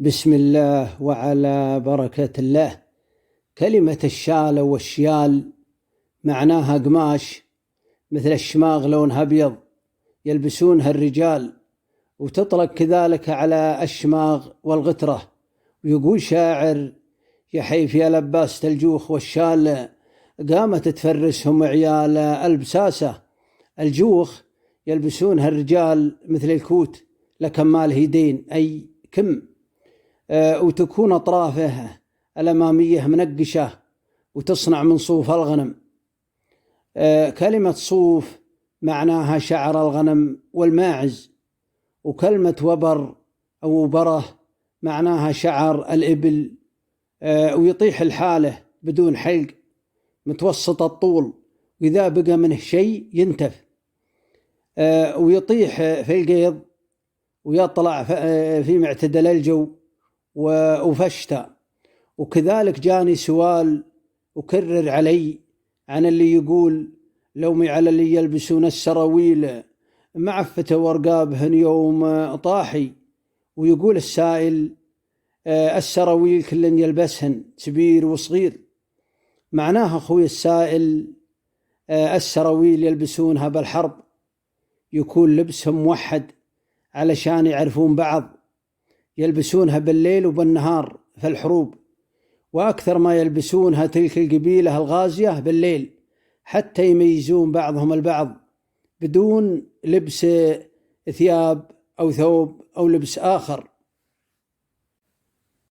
بسم الله وعلى بركة الله. كلمة الشال والشيال معناها قماش مثل الشماغ لونها أبيض يلبسونها الرجال، وتطلق كذلك على الشماغ والغترة. ويقول شاعر: يحيف يا لباس الجوخ والشال قامت تفرسهم عيال البساسة. الجوخ يلبسونها الرجال مثل الكوت لكمال هيدين أي كم، وتكون أطرافه الأمامية منقشة وتصنع من صوف الغنم. كلمة صوف معناها شعر الغنم والماعز، وكلمة وبر أو وبره معناها شعر الإبل، ويطيح الحالة بدون حلق متوسط الطول، وإذا بقى منه شيء ينتف، ويطيح في القيض ويطلع في معتدل الجو وفشتا. وكذلك جاني سؤال وكرر علي عن اللي يقول: لومي على اللي يلبسون السراويل معفته ورقابهن يوم طاحي. ويقول السائل: السراويل كلن يلبسهن كبير وصغير. معناها أخوي السائل السراويل يلبسونها بالحرب، يكون لبسهم موحد علشان يعرفون بعض، يلبسونها بالليل وبالنهار في الحروب، وأكثر ما يلبسونها تلك القبيلة الغازية بالليل حتى يميزون بعضهم البعض بدون لبس ثياب أو ثوب أو لبس آخر.